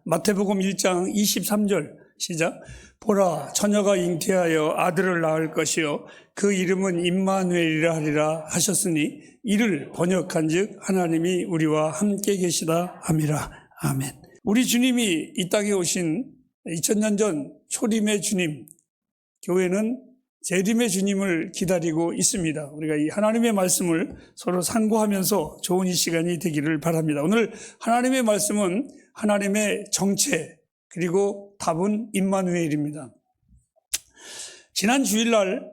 마태복음 1장 23절 시작. 보라, 처녀가 잉태하여 아들을 낳을 것이요 그 이름은 임마누엘이라 하리라 하셨으니 이를 번역한즉 하나님이 우리와 함께 계시다 함이라. 아멘. 우리 주님이 이 땅에 오신 2000년 전 초림의 주님, 교회는 재림의 주님을 기다리고 있습니다. 우리가 이 하나님의 말씀을 서로 상고하면서 좋은 이 시간이 되기를 바랍니다. 오늘 하나님의 말씀은 하나님의 정체, 그리고 답은 임마누엘입니다. 지난 주일날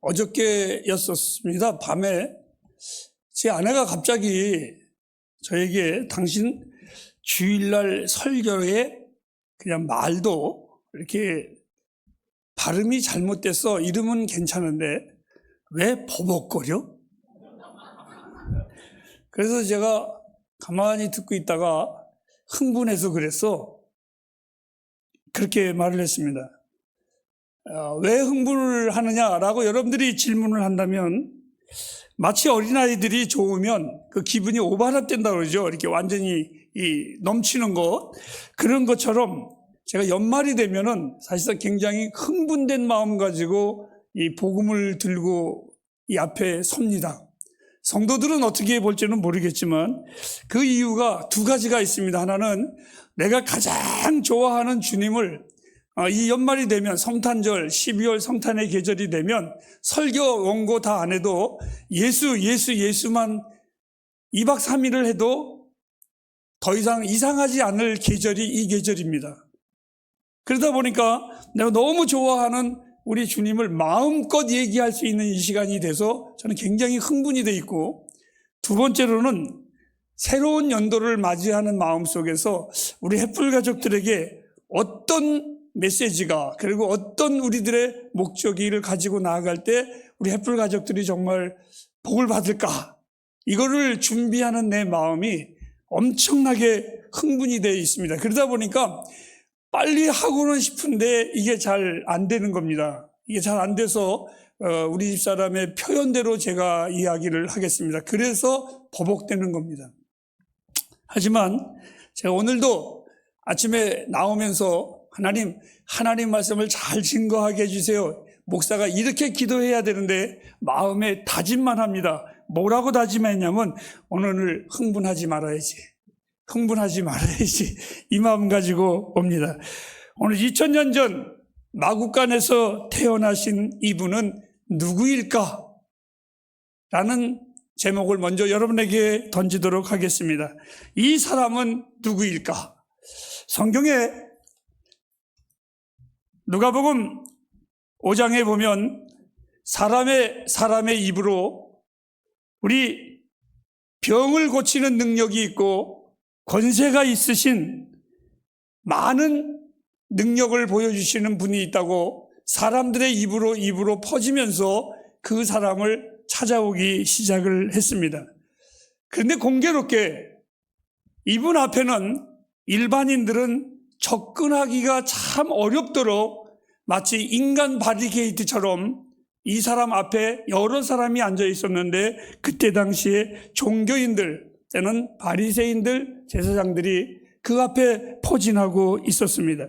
어저께였었습니다. 밤에 제 아내가 갑자기 저에게 당신 주일날 설교에 그냥 말도 이렇게 발음이 잘못됐어. 이름은 괜찮은데 왜 버벅거려? 그래서 제가 가만히 듣고 있다가 흥분해서 그랬어. 그렇게 말을 했습니다. 왜 흥분을 하느냐라고 여러분들이 질문을 한다면 마치 어린아이들이 좋으면 그 기분이 오버랩된다고 그러죠. 이렇게 완전히 넘치는 것. 그런 것처럼 제가 연말이 되면은 사실상 굉장히 흥분된 마음 가지고 이 복음을 들고 이 앞에 섭니다. 성도들은 어떻게 볼지는 모르겠지만 그 이유가 두 가지가 있습니다. 하나는 내가 가장 좋아하는 주님을 이 연말이 되면 성탄절, 12월 성탄의 계절이 되면 설교 원고 다 안 해도 예수만 2박 3일을 해도 더 이상 이상하지 않을 계절이 이 계절입니다. 그러다 보니까 내가 너무 좋아하는 우리 주님을 마음껏 얘기할 수 있는 이 시간이 돼서 저는 굉장히 흥분이 돼 있고, 두 번째로는 새로운 연도를 맞이하는 마음 속에서 우리 햇불 가족들에게 어떤 메시지가, 그리고 어떤 우리들의 목적을 가지고 나아갈 때 우리 햇불 가족들이 정말 복을 받을까, 이거를 준비하는 내 마음이 엄청나게 흥분이 되어 있습니다. 그러다 보니까 빨리 하고는 싶은데 이게 잘 안 되는 겁니다. 이게 잘 안 돼서 우리 집사람의 표현대로 제가 이야기를 하겠습니다. 그래서 버벅대는 겁니다. 하지만 제가 오늘도 아침에 나오면서 하나님 말씀을 잘 증거하게 해주세요. 목사가 이렇게 기도해야 되는데 마음에 다짐만 합니다. 뭐라고 다짐했냐면 오늘 흥분하지 말아야지. 이 마음 가지고 옵니다. 오늘 2000년 전 마국간에서 태어나신 이분은 누구일까? 라는 제목을 먼저 여러분에게 던지도록 하겠습니다. 이 사람은 누구일까? 성경에 누가복음 5장에 보면 사람의 입으로 우리 병을 고치는 능력이 있고 권세가 있으신 많은 능력을 보여주시는 분이 있다고 사람들의 입으로 퍼지면서 그 사람을 찾아오기 시작을 했습니다. 그런데 공교롭게 이분 앞에는 일반인들은 접근하기가 참 어렵도록 마치 인간 바리케이트처럼 이 사람 앞에 여러 사람이 앉아 있었는데, 그때 당시에 종교인들, 때는 바리새인들, 제사장들이 그 앞에 포진하고 있었습니다.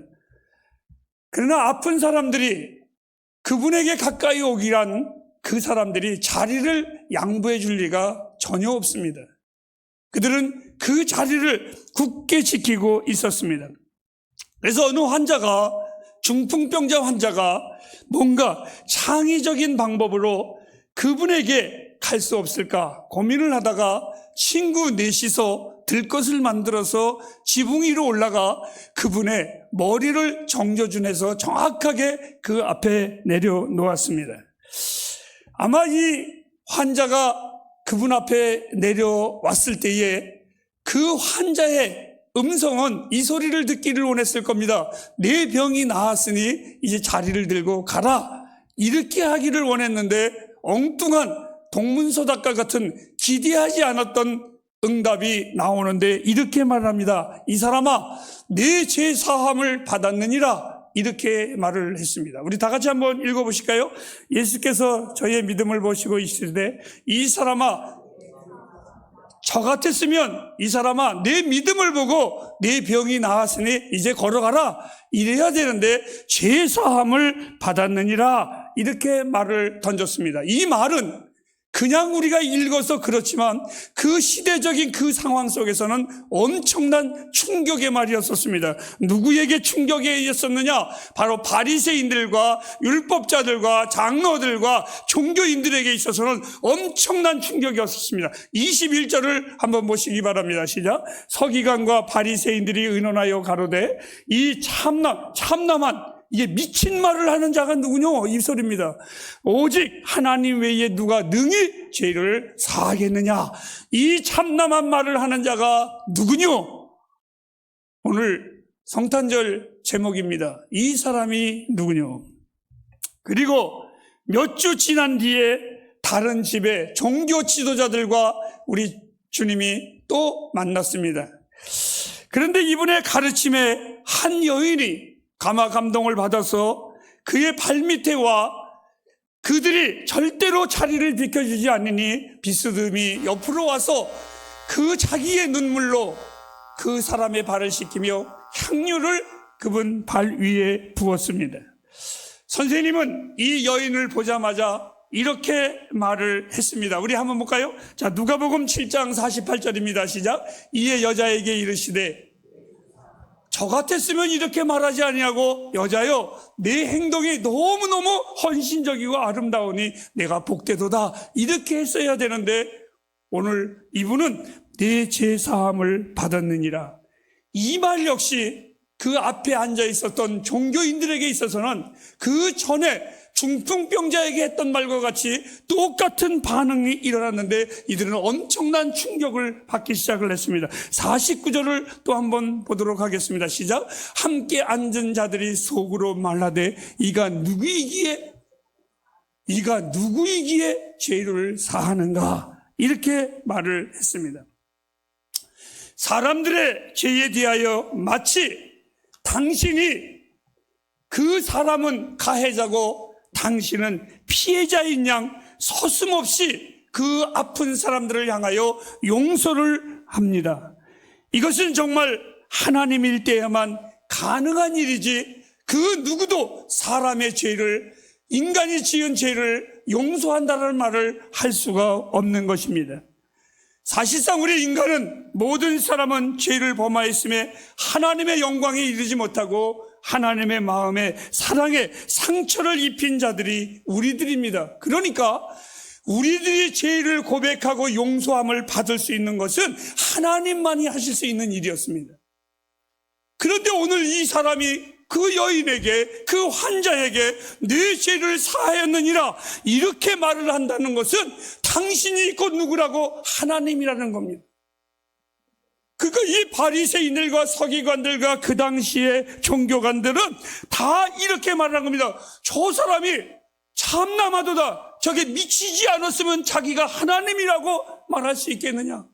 그러나 아픈 사람들이 그분에게 가까이 오기란 그 사람들이 자리를 양보해 줄 리가 전혀 없습니다. 그들은 그 자리를 굳게 지키고 있었습니다. 그래서 어느 중풍병자 환자가 뭔가 창의적인 방법으로 그분에게 갈 수 없을까 고민을 하다가 친구 넷이서 들것을 만들어서 지붕 위로 올라가 그분의 머리를 정조준해서 정확하게 그 앞에 내려놓았습니다. 아마 이 환자가 그분 앞에 내려왔을 때에 그 환자의 음성은 이 소리를 듣기를 원했을 겁니다. 내 병이 나았으니 이제 자리를 들고 가라, 이렇게 하기를 원했는데 엉뚱한 동문서답과 같은 기대하지 않았던 응답이 나오는데 이렇게 말합니다. 이 사람아, 내 죄 사함을 받았느니라, 이렇게 말을 했습니다. 우리 다 같이 한번 읽어보실까요? 예수께서 저의 믿음을 보시고 이르시되 이 사람아, 저 같았으면 이 사람아 내 믿음을 보고 내 병이 나았으니 이제 걸어가라 이래야 되는데 죄사함을 받았느니라 이렇게 말을 던졌습니다. 이 말은 그냥 우리가 읽어서 그렇지만 그 시대적인 그 상황 속에서는 엄청난 충격의 말이었었습니다. 누구에게 충격에 있었느냐? 바로 바리새인들과 율법자들과 장로들과 종교인들에게 있어서는 엄청난 충격이었습니다. 21절을 한번 보시기 바랍니다. 시작. 서기관과 바리새인들이 의논하여 가로되 이 참남한 이게 미친 말을 하는 자가 누구뇨? 이 소리입니다. 오직 하나님 외에 누가 능히 죄를 사하겠느냐? 이 참남한 말을 하는 자가 누구뇨? 오늘 성탄절 제목입니다. 이 사람이 누구뇨? 그리고 몇 주 지난 뒤에 다른 집에 종교 지도자들과 우리 주님이 또 만났습니다. 그런데 이분의 가르침에 한 여인이 감화 감동을 받아서 그의 발밑에 와 그들이 절대로 자리를 비켜주지 않으니 비스듬히 옆으로 와서 그 자기의 눈물로 그 사람의 발을 씻기며 향유를 그분 발 위에 부었습니다. 선생님은 이 여인을 보자마자 이렇게 말을 했습니다. 우리 한번 볼까요? 자, 누가복음 7장 48절입니다. 시작. 이에 여자에게 이르시되 저 같았으면 이렇게 말하지 아니하고 여자여 내 행동이 너무너무 헌신적이고 아름다우니 내가 복되도다 이렇게 했어야 되는데 오늘 이분은 내 죄사함을 받았느니라. 이 말 역시 그 앞에 앉아 있었던 종교인들에게 있어서는 그 전에 중풍병자에게 했던 말과 같이 똑같은 반응이 일어났는데 이들은 엄청난 충격을 받기 시작을 했습니다. 49절을 또 한번 보도록 하겠습니다. 시작. 함께 앉은 자들이 속으로 말하되 이가 누구이기에 죄를 사하는가 이렇게 말을 했습니다. 사람들의 죄에 대하여 마치 당신이 그 사람은 가해자고 당신은 피해자인 양 서슴없이 그 아픈 사람들을 향하여 용서를 합니다. 이것은 정말 하나님일 때야만 가능한 일이지 그 누구도 사람의 죄를 인간이 지은 죄를 용서한다는 말을 할 수가 없는 것입니다. 사실상 우리 인간은 모든 사람은 죄를 범하였음에 하나님의 영광에 이르지 못하고 하나님의 마음에 사랑에 상처를 입힌 자들이 우리들입니다. 그러니까 우리들이 죄를 고백하고 용서함을 받을 수 있는 것은 하나님만이 하실 수 있는 일이었습니다. 그런데 오늘 이 사람이 그 여인에게 그 환자에게 내 죄를 사하였느니라 이렇게 말을 한다는 것은 당신이 곧 누구라고? 하나님이라는 겁니다. 그러니까 이 바리새인들과 서기관들과 그 당시의 종교관들은 다 이렇게 말하는 겁니다. 저 사람이 참남하도다. 저게 미치지 않았으면 자기가 하나님이라고 말할 수 있겠느냐.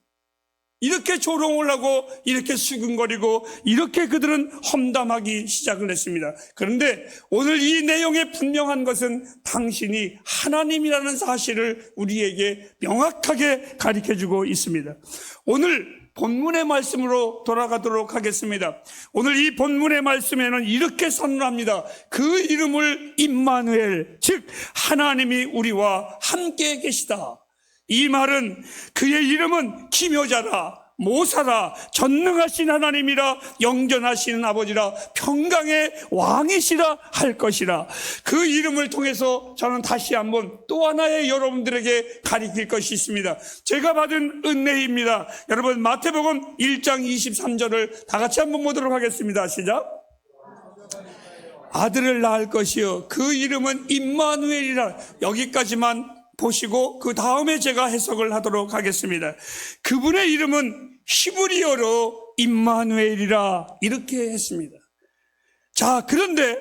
이렇게 조롱을 하고 이렇게 수근거리고 이렇게 그들은 험담하기 시작을 했습니다. 그런데 오늘 이 내용에 분명한 것은 당신이 하나님이라는 사실을 우리에게 명확하게 가르쳐주고 있습니다. 오늘 본문의 말씀으로 돌아가도록 하겠습니다. 오늘 이 본문의 말씀에는 이렇게 선언합니다. 그 이름을 임마누엘, 즉 하나님이 우리와 함께 계시다. 이 말은 그의 이름은 기묘자라, 모사라, 전능하신 하나님이라, 영전하시는 아버지라, 평강의 왕이시라 할 것이라. 그 이름을 통해서 저는 다시 한번 또 하나의 여러분들에게 가르칠 것이 있습니다. 제가 받은 은혜입니다. 여러분 마태복음 1장 23절을 다 같이 한번 보도록 하겠습니다. 시작. 아들을 낳을 것이요 그 이름은 임마누엘이라. 여기까지만 보시고 그 다음에 제가 해석을 하도록 하겠습니다. 그분의 이름은 히브리어로 임마누엘이라 이렇게 했습니다. 자, 그런데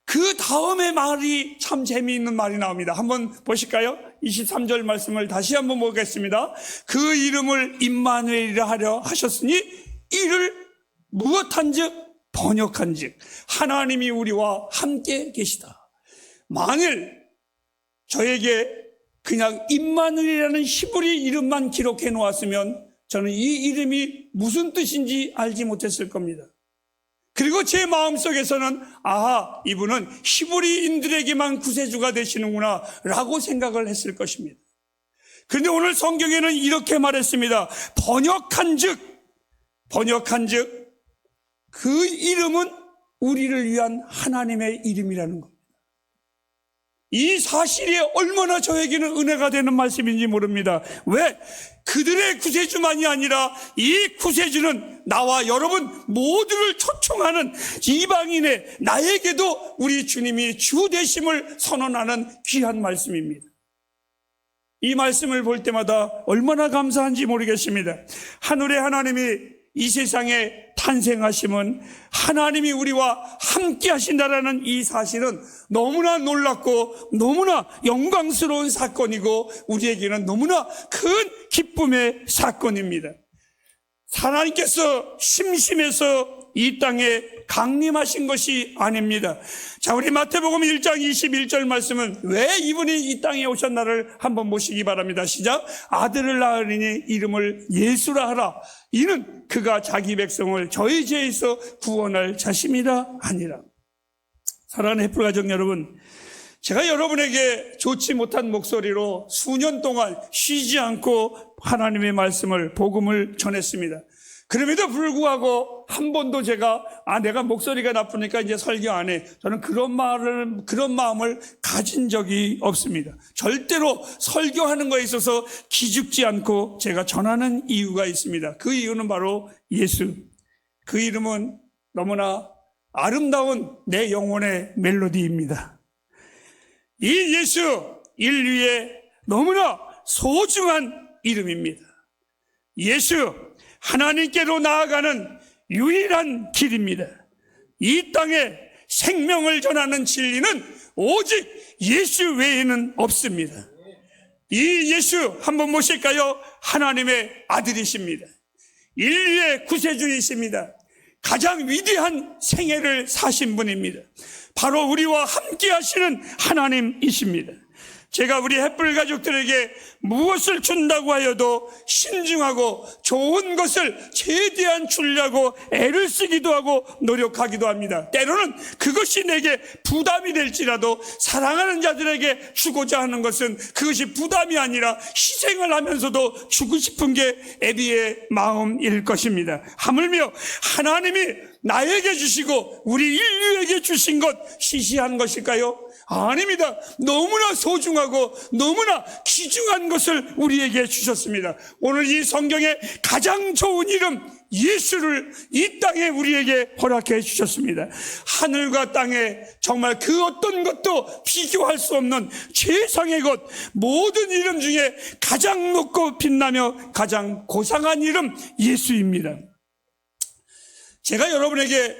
그 다음에 말이 참 재미있는 말이 나옵니다. 한번 보실까요? 23절 말씀을 다시 한번 보겠습니다. 그 이름을 임마누엘이라 하려 하셨으니 이를 무엇한즉 번역한즉 하나님이 우리와 함께 계시다. 만일 저에게 그냥 임마누엘이라는 히브리 이름만 기록해 놓았으면 저는 이 이름이 무슨 뜻인지 알지 못했을 겁니다. 그리고 제 마음속에서는 아하, 이분은 히브리인들에게만 구세주가 되시는구나 라고 생각을 했을 것입니다. 그런데 오늘 성경에는 이렇게 말했습니다. 번역한즉 그 이름은 우리를 위한 하나님의 이름이라는 겁니다. 이 사실이 얼마나 저에게는 은혜가 되는 말씀인지 모릅니다. 왜? 그들의 구세주만이 아니라 이 구세주는 나와 여러분 모두를 초청하는 이방인의 나에게도 우리 주님이 주 되심을 선언하는 귀한 말씀입니다. 이 말씀을 볼 때마다 얼마나 감사한지 모르겠습니다. 하늘의 하나님이 이 세상에 탄생하심은 하나님이 우리와 함께 하신다라는 이 사실은 너무나 놀랍고 너무나 영광스러운 사건이고 우리에게는 너무나 큰 기쁨의 사건입니다. 하나님께서 심심해서 이 땅에 강림하신 것이 아닙니다. 자, 우리 마태복음 1장 21절 말씀은 왜 이분이 이 땅에 오셨나를 한번 보시기 바랍니다. 시작. 아들을 낳으리니 이름을 예수라 하라. 이는 그가 자기 백성을 저희 죄에서 구원할 자심이라 하니라. 사랑하는 햇불 가족 여러분, 제가 여러분에게 좋지 못한 목소리로 수년 동안 쉬지 않고 하나님의 말씀을, 복음을 전했습니다. 그럼에도 불구하고 한 번도 제가 내가 목소리가 나쁘니까 이제 설교 안 해. 저는 그런 마음을 가진 적이 없습니다. 절대로 설교하는 거에 있어서 기죽지 않고 제가 전하는 이유가 있습니다. 그 이유는 바로 예수. 그 이름은 너무나 아름다운 내 영혼의 멜로디입니다. 이 예수, 인류의 너무나 소중한 이름입니다. 예수, 하나님께로 나아가는 유일한 길입니다. 이 땅에 생명을 전하는 진리는 오직 예수 외에는 없습니다. 이 예수 한번 보실까요? 하나님의 아들이십니다. 인류의 구세주이십니다. 가장 위대한 생애를 사신 분입니다. 바로 우리와 함께 하시는 하나님이십니다. 제가 우리 햇불 가족들에게 무엇을 준다고 하여도 신중하고 좋은 것을 최대한 주려고 애를 쓰기도 하고 노력하기도 합니다. 때로는 그것이 내게 부담이 될지라도 사랑하는 자들에게 주고자 하는 것은 그것이 부담이 아니라 희생을 하면서도 주고 싶은 게 애비의 마음일 것입니다. 하물며 하나님이 나에게 주시고 우리 인류에게 주신 것 시시한 것일까요? 아닙니다. 너무나 소중하고 너무나 귀중한 것을 우리에게 주셨습니다. 오늘 이 성경의 가장 좋은 이름 예수를 이 땅에 우리에게 허락해 주셨습니다. 하늘과 땅에 정말 그 어떤 것도 비교할 수 없는 최상의 것, 모든 이름 중에 가장 높고 빛나며 가장 고상한 이름 예수입니다. 제가 여러분에게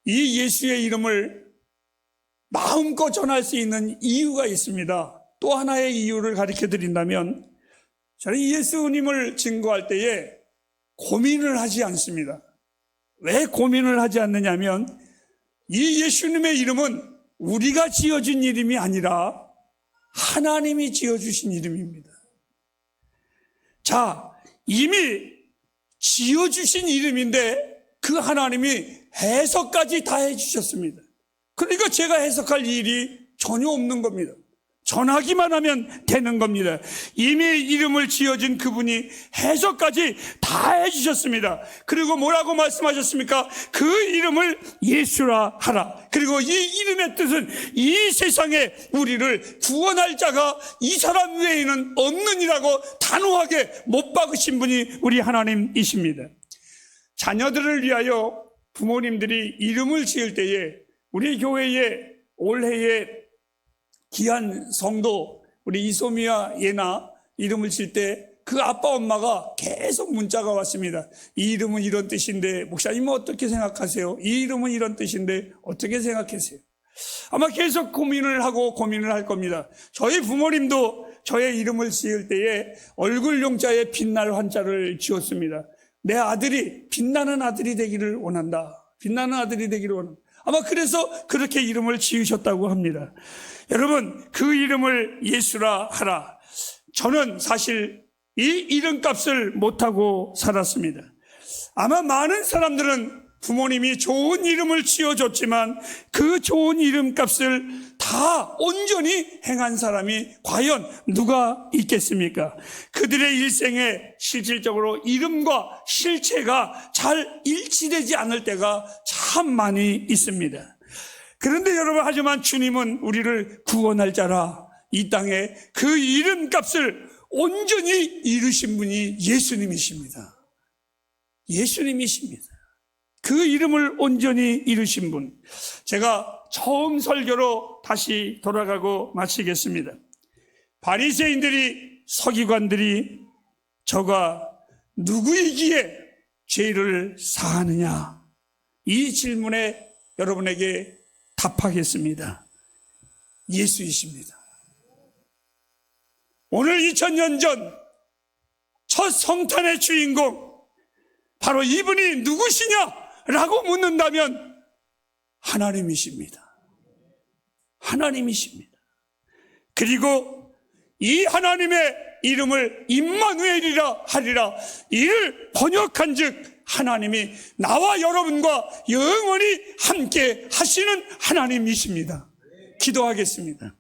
이 예수의 이름을 마음껏 전할 수 있는 이유가 있습니다. 또 하나의 이유를 가르쳐 드린다면 저는 예수님을 증거할 때에 고민을 하지 않습니다. 왜 고민을 하지 않느냐면 이 예수님의 이름은 우리가 지어준 이름이 아니라 하나님이 지어주신 이름입니다. 자, 이미 지어주신 이름인데 그 하나님이 해석까지 다 해주셨습니다. 그러니까 제가 해석할 일이 전혀 없는 겁니다. 전하기만 하면 되는 겁니다. 이미 이름을 지어준 그분이 해석까지 다 해주셨습니다. 그리고 뭐라고 말씀하셨습니까? 그 이름을 예수라 하라. 그리고 이 이름의 뜻은 이 세상에 우리를 구원할 자가 이 사람 외에는 없느니라고 단호하게 못 박으신 분이 우리 하나님이십니다. 자녀들을 위하여 부모님들이 이름을 지을 때에 우리 교회에 올해에 귀한 성도 우리 이소미와 예나 이름을 질 때 그 아빠 엄마가 계속 문자가 왔습니다. 이 이름은 이런 뜻인데 목사님은 어떻게 생각하세요? 이 이름은 이런 뜻인데 어떻게 생각하세요? 아마 계속 고민을 할 겁니다. 저희 부모님도 저의 이름을 지을 때에 얼굴 용자에 빛날 한자를 지었습니다. 내 아들이 빛나는 아들이 되기를 원한다. 빛나는 아들이 되기를 원한다. 아마 그래서 그렇게 이름을 지으셨다고 합니다. 여러분, 그 이름을 예수라 하라. 저는 사실 이 이름값을 못하고 살았습니다. 아마 많은 사람들은 부모님이 좋은 이름을 지어줬지만 그 좋은 이름값을 다 온전히 행한 사람이 과연 누가 있겠습니까? 그들의 일생에 실질적으로 이름과 실체가 잘 일치되지 않을 때가 참 많이 있습니다. 그런데 여러분, 하지만 주님은 우리를 구원할 자라 이 땅에 그 이름값을 온전히 이루신 분이 예수님이십니다. 예수님이십니다. 그 이름을 온전히 이루신 분. 제가 처음 설교로 다시 돌아가고 마치겠습니다. 바리새인들이, 서기관들이 저가 누구이기에 죄를 사하느냐, 이 질문에 여러분에게 답하겠습니다. 예수이십니다. 오늘 2000년 전 첫 성탄의 주인공, 바로 이분이 누구시냐라고 묻는다면 하나님이십니다. 하나님이십니다. 그리고 이 하나님의 이름을 임마누엘이라 하리라, 이를 번역한 즉 하나님이 나와 여러분과 영원히 함께 하시는 하나님이십니다. 기도하겠습니다.